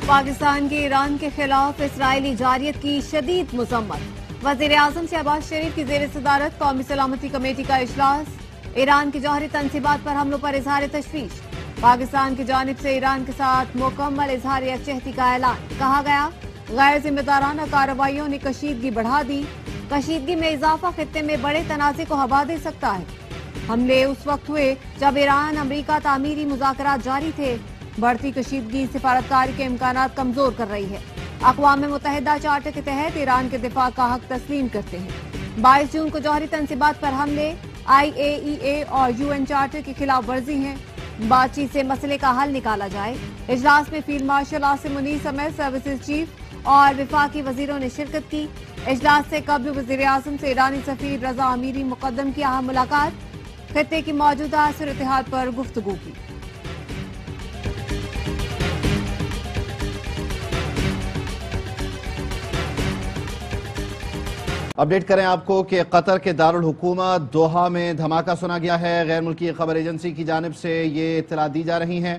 پاکستان کی ایران کے خلاف اسرائیلی جارحیت کی شدید مذمت۔ وزیر اعظم شہباز شریف کی زیر صدارت قومی سلامتی کمیٹی کا اجلاس۔ ایران کی جوہری تنصیبات پر حملوں پر اظہار تشویش۔ پاکستان کی جانب سے ایران کے ساتھ مکمل اظہار یکجہتی کا اعلان۔ کہا گیا غیر ذمہ دارانہ کارروائیوں نے کشیدگی بڑھا دی۔ کشیدگی میں اضافہ خطے میں بڑے تنازع کو ہوا دے سکتا ہے۔ حملے اس وقت ہوئے جب ایران امریکہ تعمیری مذاکرات جاری تھے۔ بڑھتی کشیدگی سفارتکاری کے امکانات کمزور کر رہی ہے۔ اقوام متحدہ چارٹر کے تحت ایران کے دفاع کا حق تسلیم کرتے ہیں۔ 22 جون کو جوہری تنصیبات پر حملے IAEA اور UN چارٹر کی خلاف ورزی ہیں۔ بات چیت سے مسئلے کا حل نکالا جائے۔ اجلاس میں فیلڈ مارشل عاصم منیر سمیت سروسز چیف اور وفاقی وزیروں نے شرکت کی۔ اجلاس سے قبل وزیر اعظم سے ایرانی سفیر رضا امیری مقدم کی اہم ملاقات۔ خطے کی موجودہ صورتحال پر گفتگو کی۔ اپڈیٹ کریں آپ کو کہ قطر کے دارالحکومت دوحہ میں دھماکہ سنا گیا ہے۔ غیر ملکی خبر ایجنسی کی جانب سے یہ اطلاع دی جا رہی ہیں۔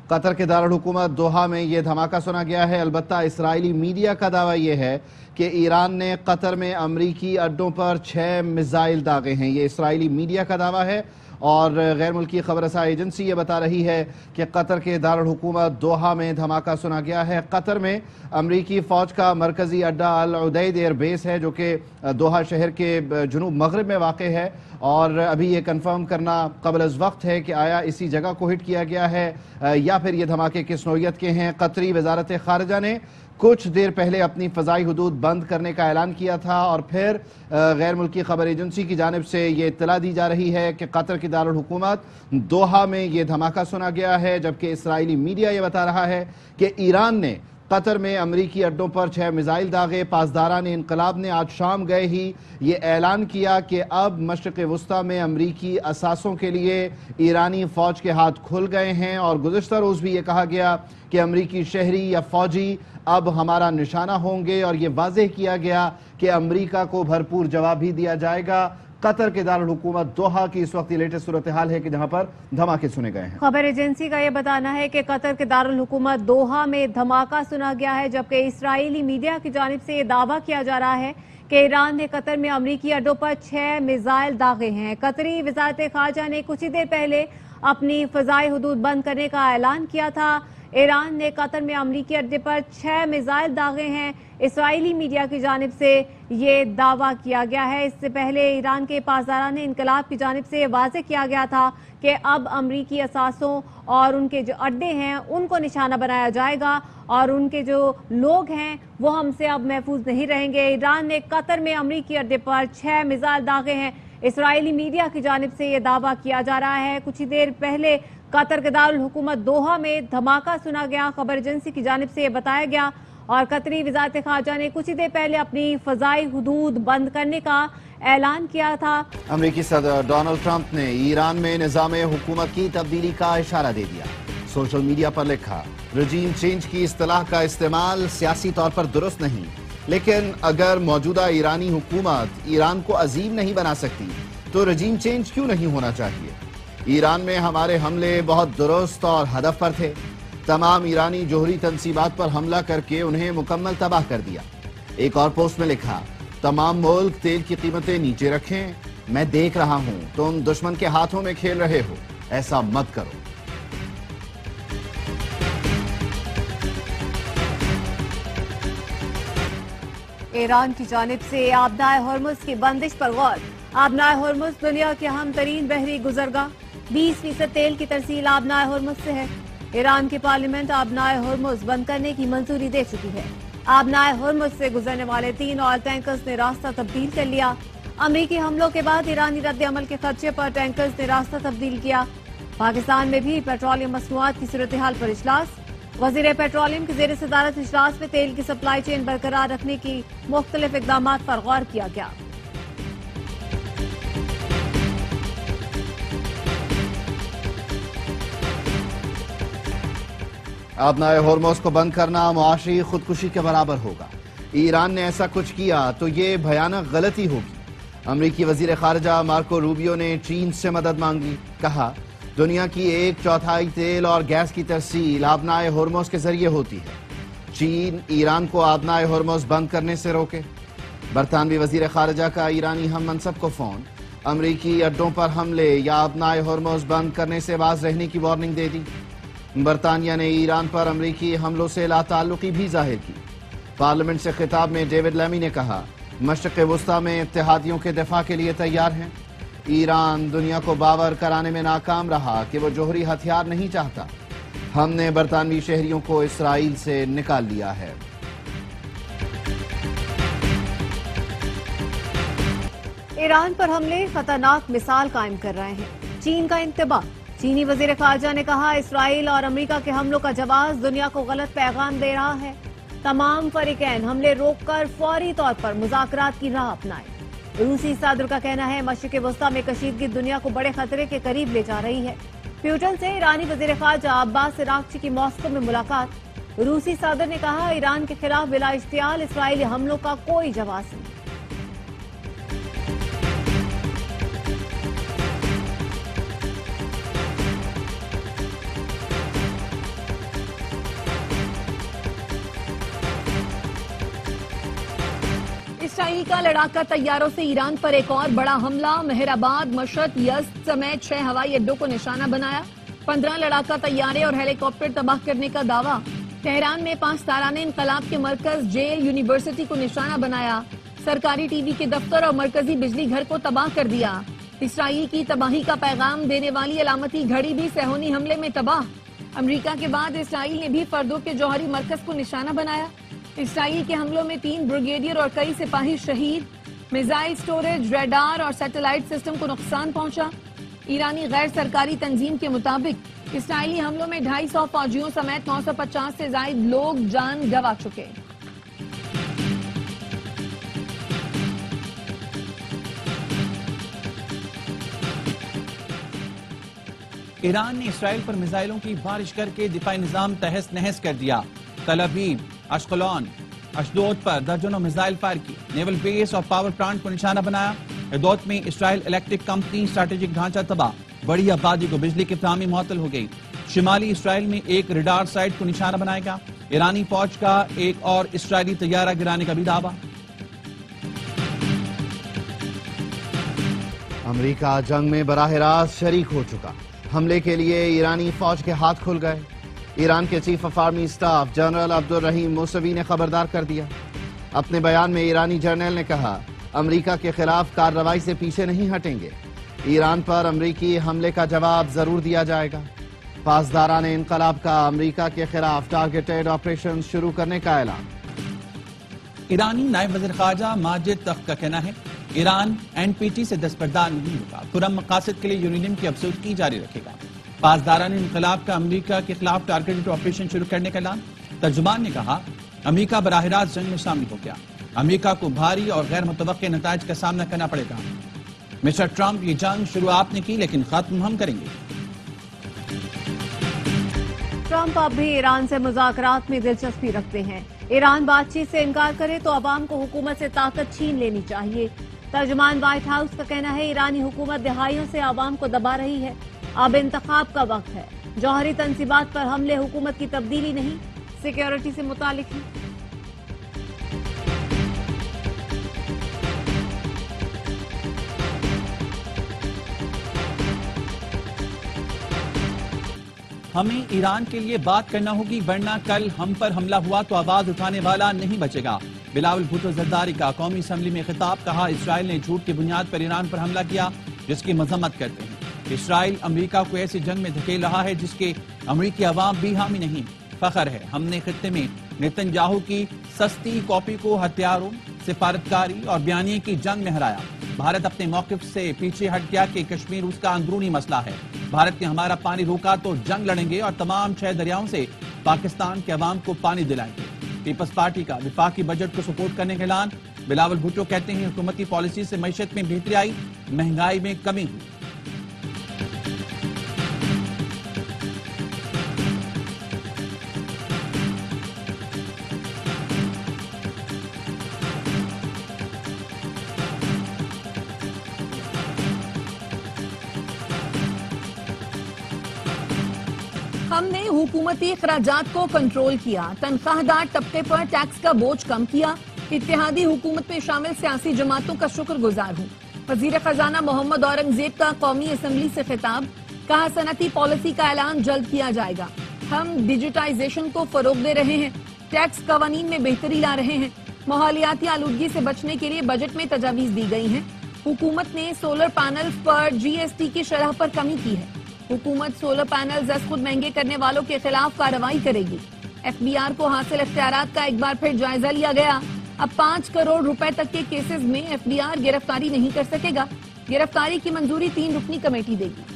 قطر کے دارالحکومت دوحہ میں یہ دھماکہ سنا گیا ہے۔ البتہ اسرائیلی میڈیا کا دعویٰ یہ ہے کہ ایران نے قطر میں امریکی اڈوں پر 6 میزائل داغے ہیں۔ یہ اسرائیلی میڈیا کا دعویٰ ہے اور غیر ملکی خبر رساں ایجنسی یہ بتا رہی ہے کہ قطر کے دارالحکومت دوحہ میں دھماکہ سنا گیا ہے۔ قطر میں امریکی فوج کا مرکزی اڈہ العدید ایئر بیس ہے جو کہ دوحہ شہر کے جنوب مغرب میں واقع ہے، اور ابھی یہ کنفرم کرنا قبل از وقت ہے کہ آیا اسی جگہ کو ہٹ کیا گیا ہے یا پھر یہ دھماکے کس نوعیت کے ہیں۔ قطری وزارت خارجہ نے کچھ دیر پہلے اپنی فضائی حدود بند کرنے کا اعلان کیا تھا، اور پھر غیر ملکی خبر ایجنسی کی جانب سے یہ اطلاع دی جا رہی ہے کہ قطر کی دارالحکومت دوحہ میں یہ دھماکہ سنا گیا ہے، جبکہ اسرائیلی میڈیا یہ بتا رہا ہے کہ ایران نے قطر میں امریکی اڈوں پر 6 میزائل داغے۔ پاسداران انقلاب نے آج شام گئے ہی یہ اعلان کیا کہ اب مشرق وسطی میں امریکی اثاثوں کے لیے ایرانی فوج کے ہاتھ کھل گئے ہیں، اور گزشتہ روز بھی یہ کہا گیا کہ امریکی شہری یا فوجی اب ہمارا نشانہ ہوں گے، اور یہ واضح کیا گیا کہ امریکہ کو بھرپور جواب بھی دیا جائے گا۔ قطر کے دارالحکومت دوحہ کی اس وقت یہ لیٹسٹ صورتحال ہے کہ جہاں پر دھماکے سنے گئے ہیں۔ خبر ایجنسی کا یہ بتانا ہے کہ قطر کے دارالحکومت دوحہ میں دھماکہ سنا گیا ہے، جبکہ اسرائیلی میڈیا کی جانب سے یہ دعویٰ کیا جا رہا ہے کہ ایران نے قطر میں امریکی اڈوں پر 6 میزائل داغے ہیں۔ قطری وزارت خارجہ نے کچھ ہی دیر پہلے اپنی فضائی حدود بند کرنے کا اعلان کیا تھا۔ ایران نے قطر میں امریکی اڈے پر 6 میزائل داغے ہیں۔ اسرائیلی میڈیا کی جانب سے یہ دعویٰ کیا گیا ہے۔ اس سے پہلے ایران کے پاسداران انقلاب کی جانب سے یہ واضح کیا گیا تھا کہ اب امریکی اثاثوں اور ان کے جو اڈے ہیں ان کو نشانہ بنایا جائے گا، اور ان کے جو لوگ ہیں وہ ہم سے اب محفوظ نہیں رہیں گے۔ ایران نے قطر میں امریکی اڈے پر 6 میزائل داغے ہیں۔ اسرائیلی میڈیا کی جانب سے یہ دعویٰ کیا جا رہا ہے۔ کچھ ہی دیر پہلے قطر کے دارالحکومت دوحہ میں دھماکہ سنا گیا، خبر ایجنسی کی جانب سے یہ بتایا گیا، اور قطری وزارت خارجہ نے کچھ ہی دیر پہلے اپنی فضائی حدود بند کرنے کا اعلان کیا تھا۔ امریکی صدر ڈونلڈ ٹرمپ نے ایران میں نظام حکومت کی تبدیلی کا اشارہ دے دیا۔ سوشل میڈیا پر لکھا، رجیم چینج کی اصطلاح کا استعمال سیاسی طور پر درست نہیں، لیکن اگر موجودہ ایرانی حکومت ایران کو عظیم نہیں بنا سکتی تو رجیم چینج کیوں نہیں ہونا چاہیے؟ ایران میں ہمارے حملے بہت درست اور ہدف پر تھے۔ تمام ایرانی جوہری تنصیبات پر حملہ کر کے انہیں مکمل تباہ کر دیا۔ ایک اور پوسٹ میں لکھا، تمام ملک تیل کی قیمتیں نیچے رکھیں، میں دیکھ رہا ہوں تم دشمن کے ہاتھوں میں کھیل رہے ہو، ایسا مت کرو۔ ایران کی جانب سے آبنائے ہرمز کی بندش پر غور۔ آبنائے ہرمز دنیا کی اہم ترین بحری گزرگاہ، 20% تیل کی ترسیل آبنائے ہرمز سے ہے۔ ایران کی پارلیمنٹ آبنائے ہرمز بند کرنے کی منظوری دے چکی ہے۔ آبنائے ہرمز سے گزرنے والے 3 آئل ٹینکرز نے راستہ تبدیل کر لیا۔ امریکی حملوں کے بعد ایرانی رد عمل کے خدشے پر ٹینکرز نے راستہ تبدیل کیا۔ پاکستان میں بھی پیٹرولیم مصنوعات کی صورتحال پر اجلاس۔ وزیر پیٹرولیم کی زیر صدارت اجلاس میں تیل کی سپلائی چین برقرار رکھنے کی مختلف اقدامات پر غور کیا گیا۔ آبنائے ہرمز کو بند کرنا معاشی خودکشی کے برابر ہوگا۔ ایران نے ایسا کچھ کیا تو یہ بھیانک غلطی ہوگی۔ امریکی وزیر خارجہ مارکو روبیو نے چین سے مدد مانگی۔ کہا، دنیا کی 1/4 تیل اور گیس کی ترسیل آبنائے ہرمز کے ذریعے ہوتی ہے۔ چین ایران کو آبنائے ہرمز بند کرنے سے روکے۔ برطانوی وزیر خارجہ کا ایرانی ہم منصب کو فون، امریکی اڈوں پر حملے یا آبنائے ہرمز بند کرنے سے باز رہنے کی وارننگ دے دی۔ برطانیہ نے ایران پر امریکی حملوں سے لا تعلقی بھی ظاہر کی۔ پارلیمنٹ سے خطاب میں ڈیوڈ لیمی نے کہا، مشرق وسطی میں اتحادیوں کے دفاع کے لیے تیار ہیں۔ ایران دنیا کو باور کرانے میں ناکام رہا کہ وہ جوہری ہتھیار نہیں چاہتا۔ ہم نے برطانوی شہریوں کو اسرائیل سے نکال لیا ہے۔ ایران پر حملے خطرناک مثال قائم کر رہے ہیں، چین کا انتباہ۔ چینی وزیر خارجہ نے کہا، اسرائیل اور امریکہ کے حملوں کا جواز دنیا کو غلط پیغام دے رہا ہے۔ تمام فریقین حملے روک کر فوری طور پر مذاکرات کی راہ اپنائیں۔ روسی صدر کا کہنا ہے، مشرق وسطی میں کشیدگی دنیا کو بڑے خطرے کے قریب لے جا رہی ہے۔ پیوٹن سے ایرانی وزیر خارجہ عباس عراقچی کی ماسکو میں ملاقات۔ روسی صدر نے کہا، ایران کے خلاف بلا اشتعال اسرائیلی حملوں کا کوئی جواز نہیں۔ اسرائیل کا لڑاکا طیاروں سے ایران پر ایک اور بڑا حملہ، مہر آباد، مشہد، یزد سمیت 6 ہوائی اڈوں کو نشانہ بنایا۔ 15 لڑاکا طیارے اور ہیلی کاپٹر تباہ کرنے کا دعویٰ۔ تہران میں 5 تارانہ انقلاب کے مرکز جیل یونیورسٹی کو نشانہ بنایا۔ سرکاری ٹی وی کے دفتر اور مرکزی بجلی گھر کو تباہ کر دیا۔ اسرائیل کی تباہی کا پیغام دینے والی علامتی گھڑی بھی صہیونی حملے میں تباہ۔ امریکہ کے بعد اسرائیل نے بھی فردو کے جوہری مرکز کو نشانہ بنایا۔ اسرائیل کے حملوں میں 3 بریگیڈیئر اور کئی سپاہی شہید۔ میزائل سٹوریج، ریڈار اور سیٹلائٹ سسٹم کو نقصان پہنچا۔ ایرانی غیر سرکاری تنظیم کے مطابق اسرائیلی حملوں میں 250 فوجیوں سمیت 950 سے زائد لوگ جان گنوا چکے۔ ایران نے اسرائیل پر میزائلوں کی بارش کر کے دفاعی نظام تہس نہس کر دیا۔ تل ابیب، اشقلون، اشدود پر درجنوں میزائل فائر کی۔ نیول بیس اور پاور پلانٹ کو نشانہ بنایا۔ ادوت میں اسرائیل الیکٹرک کمپنی اسٹریٹجک ڈھانچہ تباہ، بڑی آبادی کو بجلی کی فراہمی معطل ہو گئی۔ شمالی اسرائیل میں ایک ریڈار سائٹ کو نشانہ بنایا گیا۔ ایرانی فوج کا ایک اور اسرائیلی طیارہ گرانے کا بھی دعویٰ۔ امریکہ جنگ میں براہ راست شریک ہو چکا، حملے کے لیے ایرانی فوج کے ہاتھ کھل گئے۔ ایران کے chief of army staff general Abdul Rahim Moosavi نے خبردار کر دیا۔ اپنے بیان میں ایرانی جنرل نے کہا، امریکہ کے خلاف کارروائی سے پیچھے نہیں ہٹیں گے۔ ایران پر امریکی حملے کا جواب ضرور دیا جائے گا۔ پاسداران انقلاب کا امریکہ کے خلاف ٹارگیٹڈ آپریشن شروع کرنے کا اعلان۔ ایرانی نائب وزیر خارجہ ماجد تخت کا کہنا ہے، ایران این پی ٹی سے دستبردار نہیں ہوگا، پرامن مقاصد کے لیے یورینیم کی افزودگی جاری رکھے گا۔ پاسداران انقلاب کا امریکہ کے خلاف ٹارگیٹڈ آپریشن شروع کرنے کا اعلان۔ ترجمان نے کہا، امریکہ براہ راست جنگ میں شامل ہو گیا، امریکہ کو بھاری اور غیر متوقع نتائج کا سامنا کرنا پڑے گا۔ مسٹر ٹرمپ، یہ جنگ شروع آپ نے کی لیکن ختم ہم کریں گے۔ ٹرمپ اب بھی ایران سے مذاکرات میں دلچسپی رکھتے ہیں۔ ایران بات چیت سے انکار کرے تو عوام کو حکومت سے طاقت چھین لینی چاہیے۔ ترجمان وائٹ ہاؤس کا کہنا ہے، ایرانی حکومت دہائیوں سے عوام کو دبا رہی ہے، اب انتخاب کا وقت ہے۔ جوہری تنصیبات پر حملے حکومت کی تبدیلی نہیں، سیکیورٹی سے متعلق ہیں۔ ہمیں ایران کے لیے بات کرنا ہوگی، ورنہ کل ہم پر حملہ ہوا تو آواز اٹھانے والا نہیں بچے گا۔ بلاول بھٹو زرداری کا قومی اسمبلی میں خطاب، کہا اسرائیل نے جھوٹ کی بنیاد پر ایران پر حملہ کیا جس کی مذمت کرتے ہیں۔ اسرائیل امریکہ کو ایسی جنگ میں دھکیل رہا ہے جس کے امریکی عوام بھی حامی نہیں۔ فخر ہے ہم نے خطے میں نیتن یاہو کی سستی کاپی کو ہتھیاروں، سفارتکاری اور بیانیے کی جنگ میں ہرایا۔ بھارت اپنے موقف سے پیچھے ہٹ گیا کہ کشمیر اس کا اندرونی مسئلہ ہے۔ بھارت نے ہمارا پانی روکا تو جنگ لڑیں گے اور تمام 6 دریاؤں سے پاکستان کے عوام کو پانی دلائیں گے۔ پیپلز پارٹی کا وفاقی بجٹ کو سپورٹ کرنے کا اعلان۔ بلاول بھٹو کہتے ہیں حکومتی پالیسی سے معیشت میں بہتری آئی، مہنگائی میں کمی ہوئی۔ ہم نے حکومتی اخراجات کو کنٹرول کیا، تنخواہ دار طبقے پر ٹیکس کا بوجھ کم کیا، اتحادی حکومت میں شامل سیاسی جماعتوں کا شکر گزار ہوں۔ وزیر خزانہ محمد اورنگزیب کا قومی اسمبلی سے خطاب، کہا صنعتی پالیسی کا اعلان جلد کیا جائے گا۔ ہم ڈیجیٹائزیشن کو فروغ دے رہے ہیں، ٹیکس قوانین میں بہتری لا رہے ہیں، ماحولیاتی آلودگی سے بچنے کے لیے بجٹ میں تجاویز دی گئی ہیں۔ حکومت نے سولر پینلز پر جی ایس ٹی کی شرح پر کمی کی ہے۔ حکومت سولر پینلز از خود مہنگے کرنے والوں کے خلاف کارروائی کرے گی۔ ایف بی آر کو حاصل اختیارات کا ایک بار پھر جائزہ لیا گیا۔ اب 5 کروڑ روپے تک کے کیسز میں ایف بی آر گرفتاری نہیں کر سکے گا۔ گرفتاری کی منظوری 3 رکنی کمیٹی دے گی۔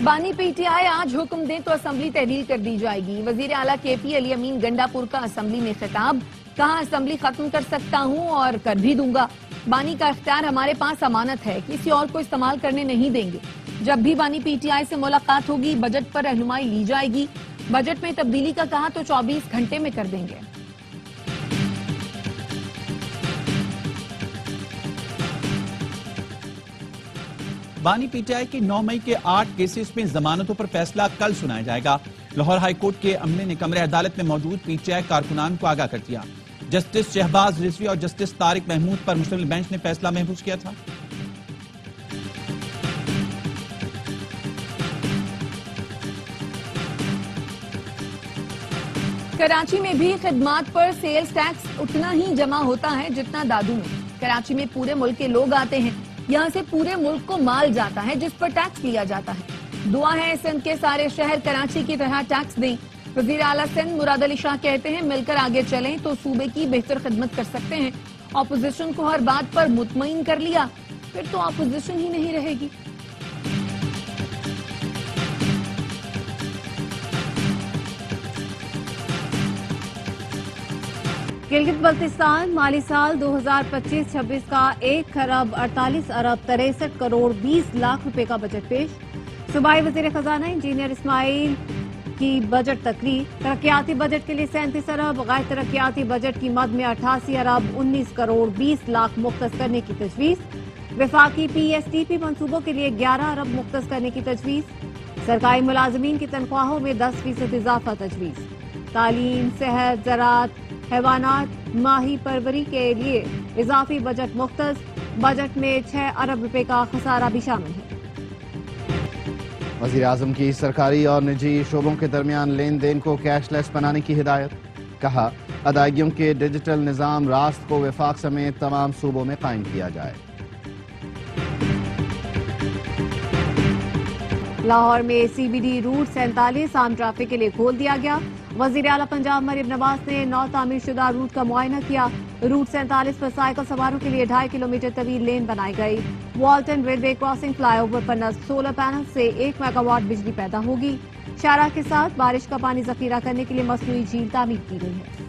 بانی پی ٹی آئی آج حکم دیں تو اسمبلی تحلیل کر دی جائے گی۔ وزیر اعلیٰ کے پی علی امین گنڈا پور کا اسمبلی میں خطاب، کہا اسمبلی ختم کر سکتا ہوں اور کر بھی دوں گا۔ بانی کا اختیار ہمارے پاس امانت ہے، کسی اور کو استعمال کرنے نہیں دیں گے۔ جب بھی بانی پی ٹی آئی سے ملاقات ہوگی بجٹ پر رہنمائی لی جائے گی۔ بجٹ میں تبدیلی کا کہا تو 24 گھنٹے میں کر دیں گے۔ بانی پی ٹی آئی کی 9 مئی کے 8 کیسز میں ضمانتوں پر فیصلہ کل سنایا جائے گا۔ لاہور ہائی کورٹ کے عملے نے کمرہ عدالت میں موجود پی ٹی آئی کارکنان کو آگاہ کر دیا۔ جسٹس شہباز رضوی اور جسٹس طارق محمود پر مشتمل بینچ نے فیصلہ محفوظ کیا تھا۔ کراچی میں بھی خدمات پر سیلز ٹیکس اتنا ہی جمع ہوتا ہے جتنا دادو میں۔ کراچی میں پورے ملک کے لوگ آتے ہیں، یہاں سے پورے ملک کو مال جاتا ہے جس پر ٹیکس لیا جاتا ہے۔ دعا ہے سندھ کے سارے شہر کراچی کی طرح ٹیکس دیں۔ وزیر اعلیٰ سندھ مراد علی شاہ کہتے ہیں مل کر آگے چلیں تو صوبے کی بہتر خدمت کر سکتے ہیں۔ اپوزیشن کو ہر بات پر مطمئن کر لیا پھر تو اپوزیشن ہی نہیں رہے گی۔ گلگت بلتستان مالی سال 2025-26 کا 1 خراب 48 ارب 63 کروڑ 20 لاکھ روپے کا بجٹ پیش۔ صوبائی وزیر خزانہ انجینئر اسماعیل کی بجٹ تقریر۔ ترقیاتی بجٹ کے لیے 37 ارب، غیر ترقیاتی بجٹ کی مد میں 88 ارب 19 کروڑ 20 لاکھ مختص کرنے کی تجویز۔ وفاقی پی ایس ٹی پی منصوبوں کے لیے 11 ارب مختص کرنے کی تجویز۔ سرکاری ملازمین کی تنخواہوں میں 10% اضافہ تجویز۔ تعلیم، صحت، زراعت، حیوانات، ماہی پروری کے لیے اضافی بجٹ مختص۔ بجٹ میں 6 ارب روپے کا خسارہ بھی شامل ہے۔ وزیر اعظم کی سرکاری اور نجی شعبوں کے درمیان لین دین کو کیش لیس بنانے کی ہدایت۔ کہا ادائیگیوں کے ڈیجیٹل نظام راست کو وفاق سمیت تمام صوبوں میں قائم کیا جائے۔ لاہور میں سی بی ڈی روٹ 47 عام ٹریفک کے لیے کھول دیا گیا۔ وزیر اعلیٰ پنجاب مریم نواز نے نو تعمیر شدہ روٹ کا معائنہ کیا۔ روٹ 47 پر سائیکل سواروں کے لیے 2.5 کلومیٹر طویل لین بنائی گئی۔ Walton railway crossing flyover پر نصب سولر پینل سے 1 میگا واٹ بجلی پیدا ہوگی۔ شارع کے ساتھ بارش کا پانی ذخیرہ کرنے کے لیے مصنوعی جھیل تعمیر کی گئی ہے۔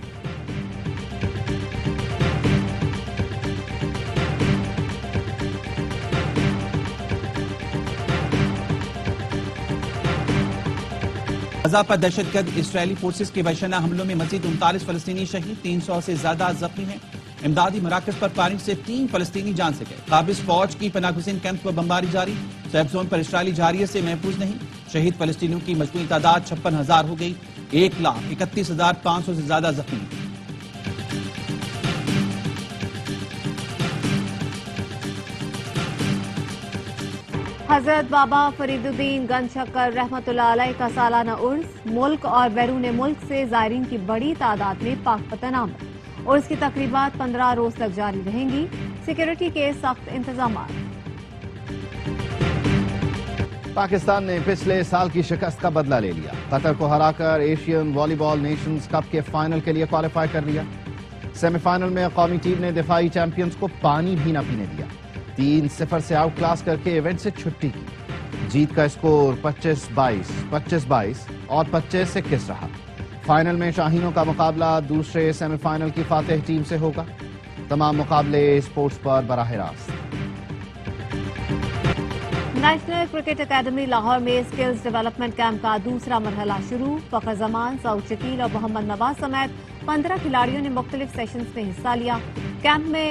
غزہ پر دہشت گرد اسرائیلی فورسز کے وحشیانہ حملوں میں مزید 39 فلسطینی شہید، 300 سے زیادہ زخمی ہیں۔ امدادی مراکز پر فائرنگ سے 3 فلسطینی جان سے گئے۔ قابض فوج کی پناہ گزین کیمپس پر بمباری جاری، سیف زون پر اسرائیلی جاریے سے محفوظ نہیں۔ شہید فلسطینیوں کی مجموعی تعداد 56,000 ہو گئی، 1,31,500 سے زیادہ زخمی۔ حضرت بابا فرید الدین گنج شکر رحمۃ اللہ علیہ کا سالانہ عرس، ملک اور بیرون ملک سے زائرین کی بڑی تعداد میں پاک پتن آمد۔ عرس کی تقریبات 15 روز تک جاری رہیں گی، سیکیورٹی کے سخت انتظامات۔ پاکستان نے پچھلے سال کی شکست کا بدلہ لے لیا، قطر کو ہرا کر ایشین والی بال نیشنز کپ کے فائنل کے لیے کوالیفائی کر لیا۔ سیمی فائنل میں قومی ٹیم نے دفاعی چیمپئنز کو پانی بھی نہ پینے دیا، 3-0 سے آؤٹ کلاس کر کے ایونٹ سے چھٹی کی۔ جیت کا اسکور 25-22، 25-22 اور 25-21 رہا۔ فائنل میں شاہینوں کا مقابلہ دوسرے سیمی فائنل کی فاتح ٹیم سے ہوگا۔ تمام مقابلے سپورٹس پر براہ راست۔ نیشنل کرکٹ اکیڈمی لاہور میں اسکلز ڈیولپمنٹ کیمپ کا دوسرا مرحلہ شروع۔ فخر زمان، سعود شکیل اور محمد نواز سمیت 15 کھلاڑیوں نے مختلف سیشنز میں حصہ لیا۔ کیمپ میں